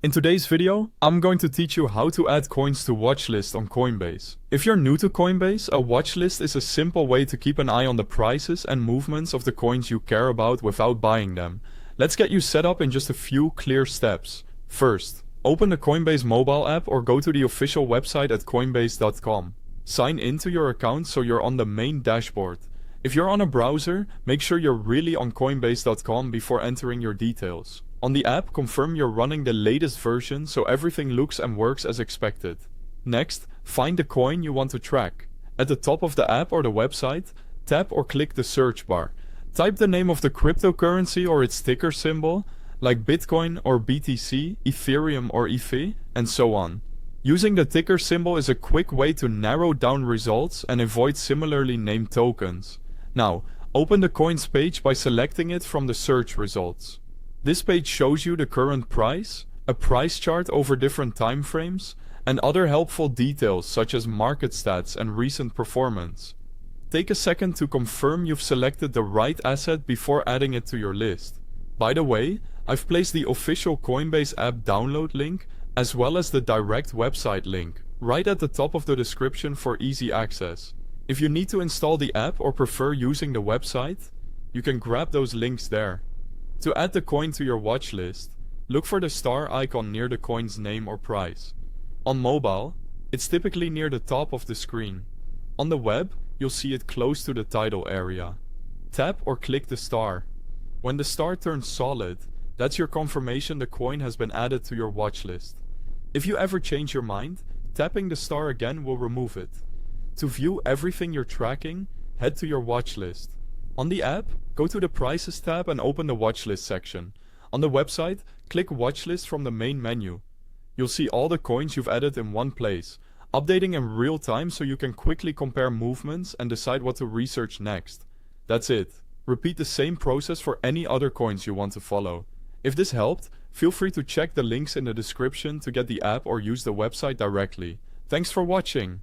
In today's video, I'm going to teach you how to add coins to Watchlist on Coinbase. If you're new to Coinbase, a watchlist is a simple way to keep an eye on the prices and movements of the coins you care about without buying them. Let's get you set up in just a few clear steps. First, open the Coinbase mobile app or go to the official website at coinbase.com. Sign into your account so you're on the main dashboard. If you're on a browser, make sure you're really on coinbase.com before entering your details. On the app, confirm you're running the latest version so everything looks and works as expected. Next, find the coin you want to track. At the top of the app or the website, tap or click the search bar. Type the name of the cryptocurrency or its ticker symbol, like Bitcoin or BTC, Ethereum or ETH, and so on. Using the ticker symbol is a quick way to narrow down results and avoid similarly named tokens. Now, open the coins page by selecting it from the search results. This page shows you the current price, a price chart over different time frames, and other helpful details such as market stats and recent performance. Take a second to confirm you've selected the right asset before adding it to your list. By the way, I've placed the official Coinbase app download link as well as the direct website link right at the top of the description for easy access. If you need to install the app or prefer using the website, you can grab those links there. To add the coin to your watch list, look for the star icon near the coin's name or price. On mobile, it's typically near the top of the screen. On the web, you'll see it close to the title area. Tap or click the star. When the star turns solid, that's your confirmation the coin has been added to your watch list. If you ever change your mind, tapping the star again will remove it. To view everything you're tracking, head to your watch list. On the app, go to the Prices tab and open the Watchlist section. On the website, click Watchlist from the main menu. You'll see all the coins you've added in one place, updating in real time so you can quickly compare movements and decide what to research next. That's it. Repeat the same process for any other coins you want to follow. If this helped, feel free to check the links in the description to get the app or use the website directly. Thanks for watching.